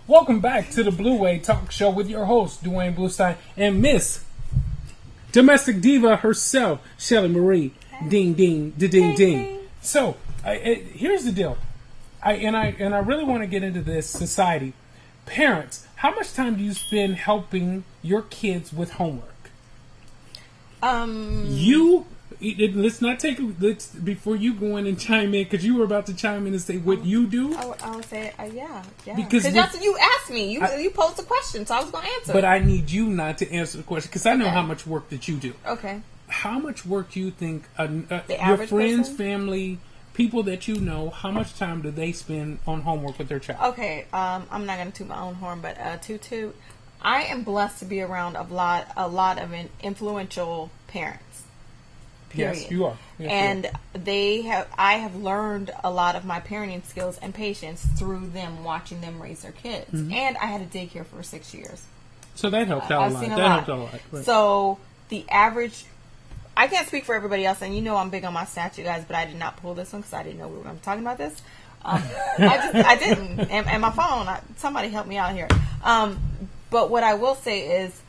Welcome back to the Blue Way Talk Show with your host, Duane Bluestein, and Miss Domestic Diva herself, SHelley Marie. Ding, ding, ding, ding. So, here's the deal. I really want to get into this society. Parents, how much time do you spend helping your kids with homework? Let's before you go in and chime in, because you were about to chime in and say what you do. I would say, yeah. Because that's what you asked me. You posed a question, so I was going to answer. But I need you not to answer the question, because I know how much work that you do. Okay. How much work do you think your friends, person? family, people that you know, how much time do they spend on homework with their child? Okay, I'm not going to toot my own horn, but toot. I am blessed to be around a lot of influential parents. Period. Yes, you are. Yes, and I have learned a lot of my parenting skills and patience through them, watching them raise their kids. Mm-hmm. And I had a daycare for 6 years. So that helped out a lot. Helped a lot. Right. So the average, I can't speak for everybody else, and you know I'm big on my stat, you guys, but I did not pull this one because I didn't know we were going to be talking about this. I didn't. And my phone, somebody help me out here. But what I will say is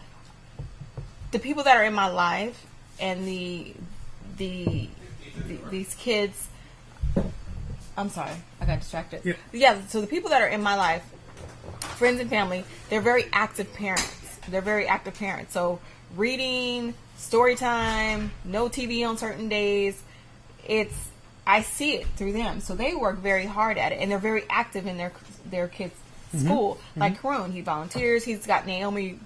the people that are in my life and these kids, I'm sorry, I got distracted. Yeah, so the people that are in my life, friends and family, they're very active parents. So reading, story time, no TV on certain days, I see it through them. So they work very hard at it, and they're very active in their kids' school. Mm-hmm. Like Karun, he volunteers. He's got Naomi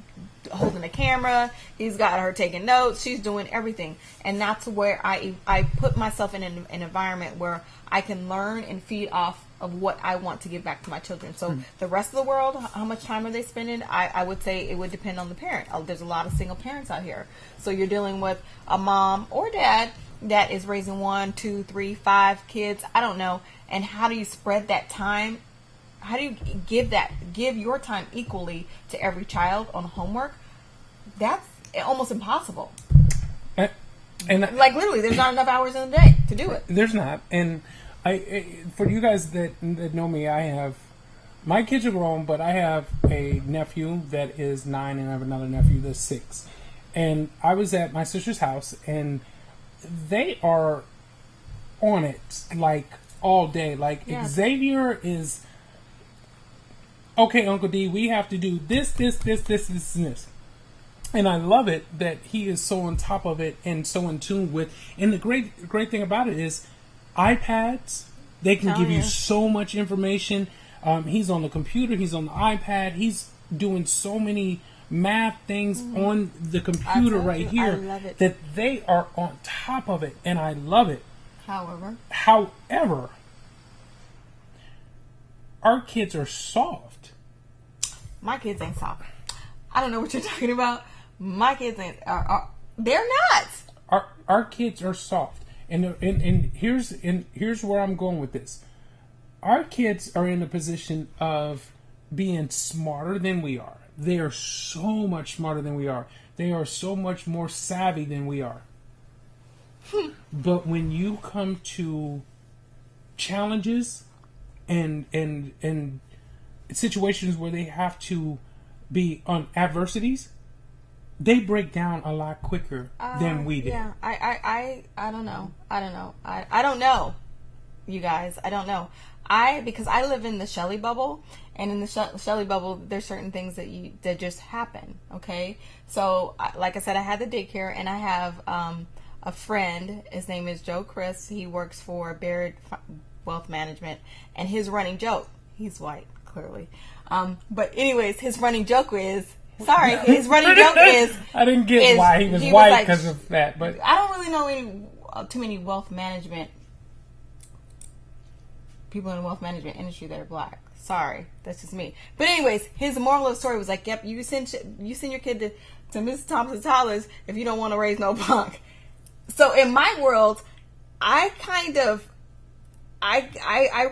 holding the camera. He's got her taking notes. She's doing everything. And that's where I put myself in an environment where I can learn and feed off of what I want to give back to my children. So the rest of the world, how much time are they spending? I would say it would depend on the parent. There's a lot of single parents out here. So you're dealing with a mom or dad that is raising 1, 2, 3, 5 kids. I don't know. And how do you spread that time? How do you give your time equally to every child on homework? That's almost impossible. And like literally, there's not enough hours in the day to do it. There's not. And for you guys that know me, my kids are grown, but I have a nephew that is 9, and I have another nephew that's 6. And I was at my sister's house, and they are on it like all day. Like Xavier is, okay, Uncle D, we have to do this, and this. And I love it that he is so on top of it and so in tune with. And the great thing about it is iPads, they can give you so much information. He's on the computer, he's on the iPad, he's doing so many math things on the computer right here that they are on top of it, and I love it. However, our kids are soft. My kids ain't soft. I don't know what you're talking about. My kids ain't. They're not. Our kids are soft, and here's where I'm going with this. Our kids are in a position of being smarter than we are. They are so much smarter than we are. They are so much more savvy than we are. But when you come to challenges and situations where they have to be on adversities, they break down a lot quicker than we did. Yeah, I don't know. I don't know, you guys. I don't know. Because I live in the SHelley bubble, and in the SHelley bubble, there's certain things that just happen. Okay, so like I said, I had the daycare, and I have a friend. His name is Joe Chris. He works for Baird Wealth Management, and his running joke. He's white, clearly. But anyways, his running joke is. Sorry, his running joke is. I didn't get why he was white because of that, but I don't really know too many wealth management people in the wealth management industry that are black. Sorry, that's just me. But anyways, his moral of the story was like, "Yep, you send your kid to Mrs. Thompson Tyler's if you don't want to raise no punk." So in my world, I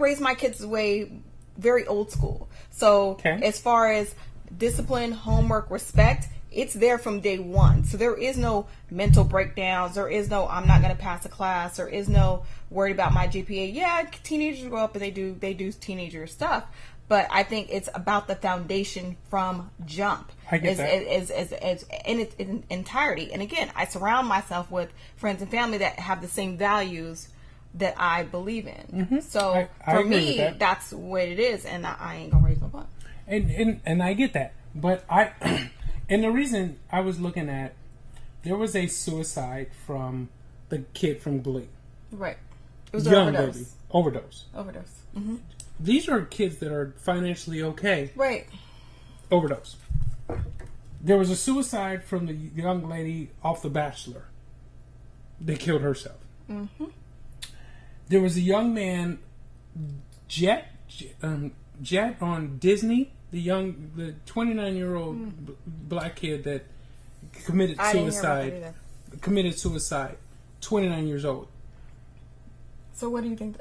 raise my kids the way very old school. So as far as discipline, homework, respect, it's there from day one. So there is no mental breakdowns. There is no, I'm not going to pass a class. There is no worried about my GPA. Yeah, teenagers grow up and they do teenager stuff. but I think it's about the foundation from jump. I get that. Is in its entirety. And again, I surround myself with friends and family that have the same values that I believe in. Mm-hmm. So I for agree me, with that. that's what it is, and I ain't gonna raise my butt. And I get that, but and the reason I was looking at, there was a suicide from the kid from Glee. Right. It was young an overdose. baby overdose. Mm-hmm. These are kids that are financially okay. Right. Overdose. There was a suicide from the young lady off The Bachelor. They killed herself. Mm-hmm. There was a young man, Jet on Disney. The 29-year-old black kid that committed suicide. 29 years old. So what do you think?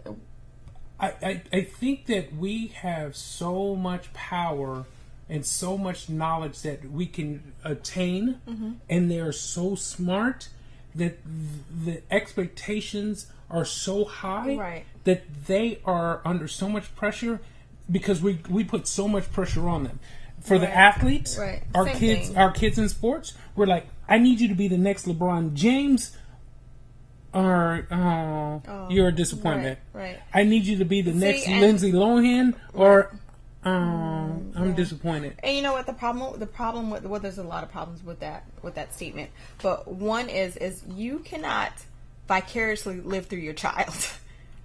I think that we have so much power and so much knowledge that we can attain, and they're so smart that the expectations are so high that they are under so much pressure because we put so much pressure on them. For the athletes, our kids in sports, we're like, I need you to be the next LeBron James, or you're a disappointment. Right. I need you to be the next Lindsay Lohan, or I'm disappointed. And you know what the problem with, well, there's a lot of problems with that statement, but one is you cannot vicariously live through your child.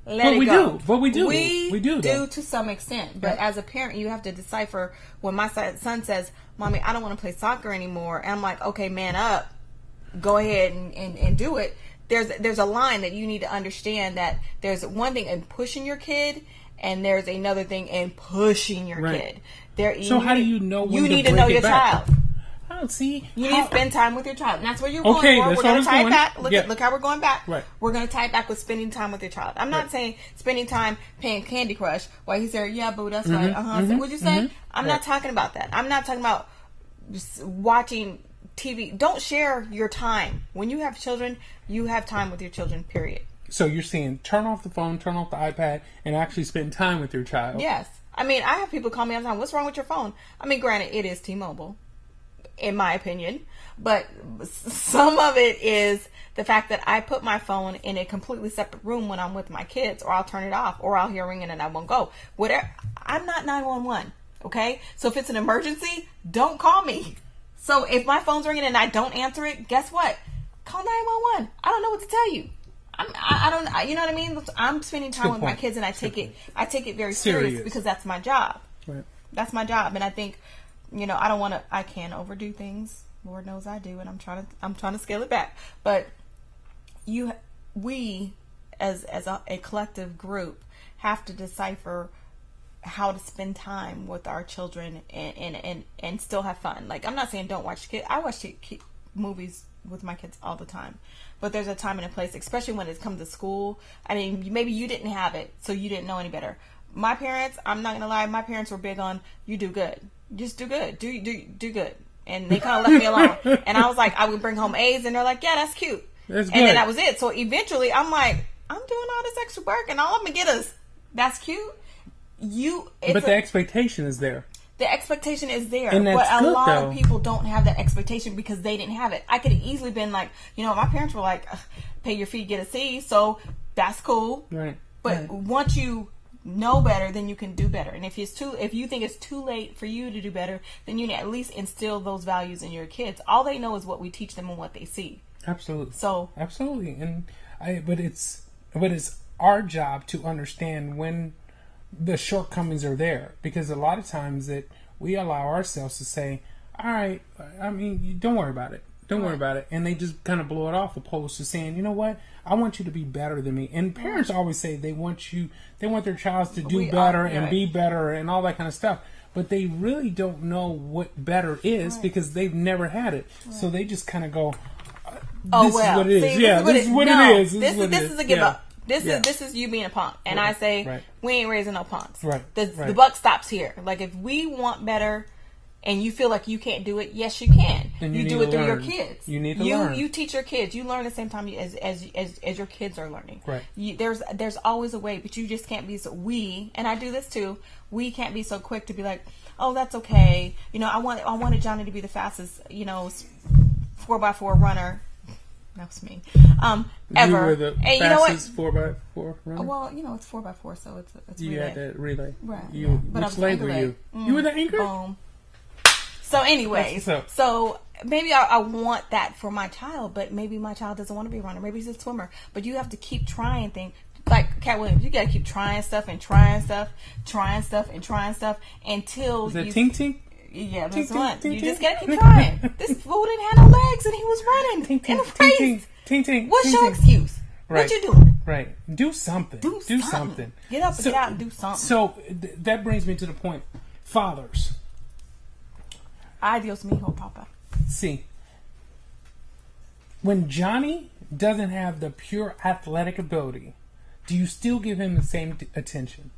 Let it go. But we do to some extent. But as a parent, you have to decipher. When my son says, "Mommy, I don't want to play soccer anymore," and I'm like, "Okay, man up, go ahead and do it." There's a line that you need to understand, that there's one thing in pushing your kid, and there's another thing in pushing your kid. So how do you know when you need to to know break your it back? child? Oh, see, you need to spend time with your child, and that's where you're going. We're going to tie it back. Look how we're going back. Right. We're going to tie it back with spending time with your child. I'm not saying spending time playing Candy Crush while he's there. Yeah, boo, that's right. So what'd you say? I'm not talking about that. I'm not talking about watching TV. Don't share your time. When you have children, you have time with your children, period. So you're saying turn off the phone, turn off the iPad, and actually spend time with your child. Yes. I mean, I have people call me all the time, what's wrong with your phone? I mean, granted, it is T-Mobile, in my opinion, but some of it is the fact that I put my phone in a completely separate room when I'm with my kids, or I'll turn it off, or I'll hear ringing and I won't go. Whatever. I'm not 911, okay? So if it's an emergency, don't call me. So if my phone's ringing and I don't answer it, guess what? Call 911. I don't know what to tell you. I don't, you know what I mean? I'm spending time with my kids, and I take it very serious because that's my job. Right. That's my job, and I think, I can overdo things. Lord knows I do, and I'm trying to scale it back. But we as a collective group have to decipher how to spend time with our children and still have fun. Like, I'm not saying don't watch kids. I watch movies with my kids all the time, but there's a time and a place, especially when it comes to school. I mean, maybe you didn't have it, so you didn't know any better. My parents, I'm not gonna lie, my parents were big on, you do good, just do good, do good, and they kind of left me alone. And I was like, I would bring home A's, and they're like, yeah, that's cute. That's good. And then that was it. So eventually, I'm like, I'm doing all this extra work, and all I'm gonna get is, that's cute. But the expectation is there. The expectation is there, and that's but a good, lot though. of people don't have that expectation because they didn't have it. I could have easily been like, my parents were like, pay your fee, get a C, so that's cool. Right. But once you know better, then you can do better. And if you think it's too late for you to do better, then you need at least instill those values in your kids. All they know is what we teach them and what they see. Absolutely. So absolutely, but it's our job to understand when the shortcomings are there, because a lot of times that we allow ourselves to say, all right, I mean, don't worry about it. Don't worry about it. And they just kind of blow it off, opposed to saying, you know what? I want you to be better than me. And parents always say they want their child to do better and be better and all that kind of stuff. But they really don't know what better is because they've never had it. Right. So they just kind of go, this is what it is. This is what it is. This is a give up. This is you being a punk, and I say we ain't raising no punks. Right. The buck stops here. Like, if we want better, and you feel like you can't do it, yes, you can. And you do it through your kids. You need to learn. You teach your kids. You learn at the same time as your kids are learning. Right. There's always a way, but you just can't be so. And I do this too. We can't be so quick to be like, oh, that's okay. I wanted Johnny to be the fastest, 4x4 runner. That was me. Ever. You were the and fastest 4x4 runner? Well, it's 4x4, so it's you relay. Had that relay. Right. Which lane were you? You were the anchor? Boom. So anyways, so maybe I want that for my child, but maybe my child doesn't want to be a runner. Maybe he's a swimmer. But you have to keep trying things. Like Cat Williams, you got to keep trying stuff and trying stuff until Is that tink tink? Yeah, that's what. You just tink. got to keep trying. This fool didn't have no legs and he was running in a race. Tink. What's your excuse? Right. What you doing? Right. Do something. Do something. Get up and get out and do something. So that brings me to the point. Fathers. Ay, Dios mío, Papa. See, when Johnny doesn't have the pure athletic ability, do you still give him the same attention?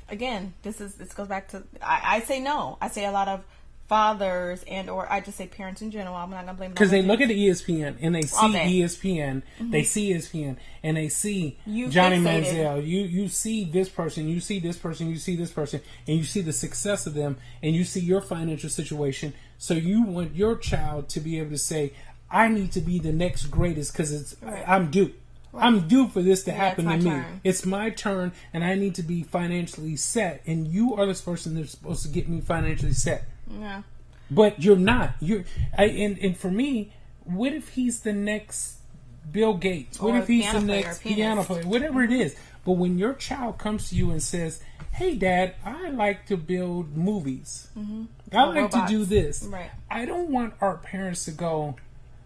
Again, this goes back to I say no. I say a lot of fathers or I just say parents in general. I'm not gonna blame because they look at the ESPN and they see ESPN, they see ESPN and they see Johnny Manziel. You see this person, you see this person, you see this person, and you see the success of them, and you see your financial situation. So you want your child to be able to say, "I need to be the next greatest because I'm due." Right. I'm due for this to happen to me. Turn. It's my turn, and I need to be financially set. And you are this person that's supposed to get me financially set. Yeah. But you're not. And for me, what if he's the next Bill Gates? What if he's the next piano player? Whatever it is. But when your child comes to you and says, "Hey, Dad, I like to build movies. I like to do this." Right. I don't want our parents to go,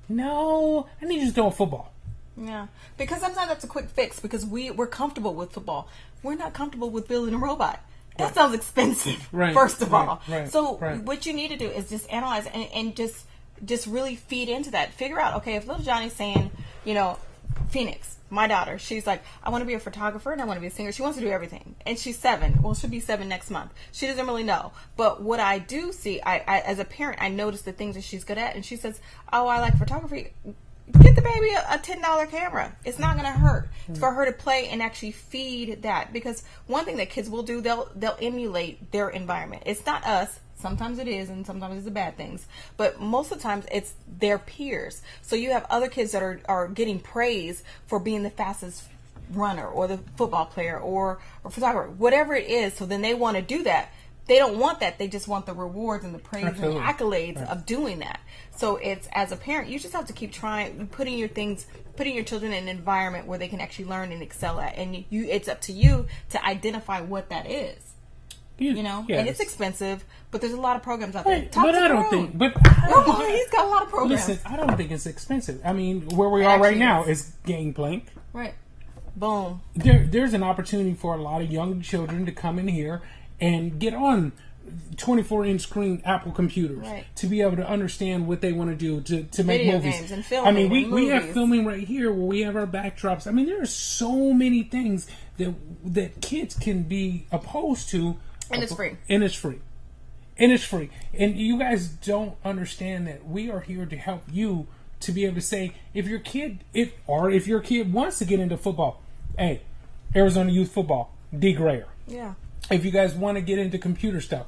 "No, I need you to throw football." Yeah, because sometimes that's a quick fix because we're comfortable with football. We're not comfortable with building a robot. That sounds expensive, first of all. So what you need to do is just analyze and just really feed into that. Figure out, okay, if little Johnny's saying, Phoenix, my daughter, she's like, I want to be a photographer and I want to be a singer. She wants to do everything. And she's 7. Well, she'll be 7 next month. She doesn't really know. But what I do see, I as a parent, I notice the things that she's good at. And she says, oh, I like photography. Get the baby a $10 camera. It's not going to hurt. It's for her to play and actually feed that. Because one thing that kids will do, they'll emulate their environment. It's not us. Sometimes it is, and sometimes it's the bad things. But most of the times, it's their peers. So you have other kids that are getting praise for being the fastest runner or the football player or photographer, whatever it is. So then they want to do that. They don't want that. They just want the rewards and the praise and the accolades of doing that. So it's, as a parent, you just have to keep trying, putting your children in an environment where they can actually learn and excel at. And it's up to you to identify what that is. Yes. And it's expensive, but there's a lot of programs out there. But I don't think. He's got a lot of programs. Listen, I don't think it's expensive. I mean, where we are right now is Gangplank. Right. Boom. There's an opportunity for a lot of young children to come in here and get on 24-inch screen Apple computers to be able to understand what they want to do to make video movies. Games and filming. I mean, we have filming right here where we have our backdrops. I mean, there are so many things that kids can be opposed to. And it's free. And it's free. And it's free. And you guys don't understand that we are here to help you to be able to say, if your kid wants to get into football, hey, Arizona Youth Football, D. Grayer. Yeah. If you guys want to get into computer stuff,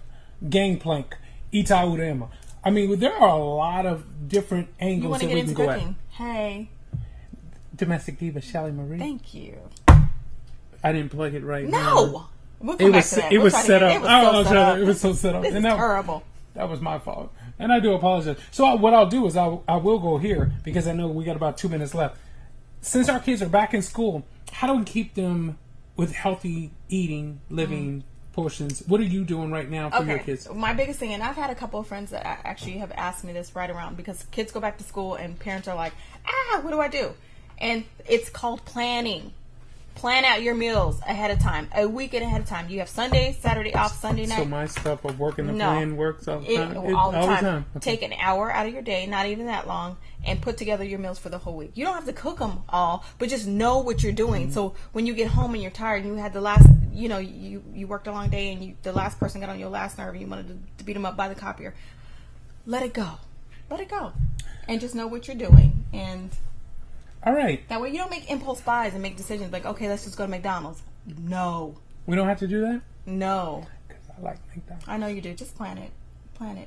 Gangplank, Udo-Ema. I mean, there are a lot of different angles that we can go cooking? Hey. Domestic diva SHelley Marie. Thank you. I didn't plug it right. No. We'll come back to that. It was set up. It was so set up. This is terrible. That was my fault. And I do apologize. So what I'll do is I will go here because I know we got about 2 minutes left. Since our kids are back in school, how do we keep them with healthy eating, living portions? What are you doing right now for your kids? My biggest thing, and I've had a couple of friends that actually have asked me this right around because kids go back to school and parents are like, what do I do? And it's called planning. Plan out your meals ahead of time, a weekend ahead of time. You have Sunday, Saturday off, Sunday night. So my stuff of working the plan works all the time? All the time. Okay. Take an hour out of your day, not even that long, and put together your meals for the whole week. You don't have to cook them all, but just know what you're doing. So when you get home and you're tired and you had the last you know, you worked a long day and the last person got on your last nerve and you wanted to beat them up by the copier. Let it go. Let it go. And just know what you're doing. And all right. That way you don't make impulse buys and make decisions like, okay, let's just go to McDonald's. No. We don't have to do that? No. Because I like McDonald's. I know you do. Just plan it.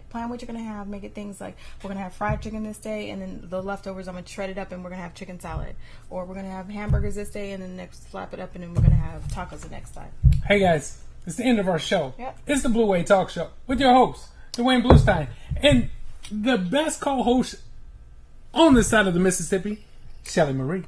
Plan what you're going to have. Make it things like, we're going to have fried chicken this day, and then the leftovers I'm going to shred it up and we're going to have chicken salad. Or we're going to have hamburgers this day, and then next slap it up, and then we're going to have tacos the next time. Hey guys, it's the end of our show. Yep. It's the Blue Way Talk Show with your host, Duane Bluestein. And the best co-host on this side of the Mississippi, SHelley Marie.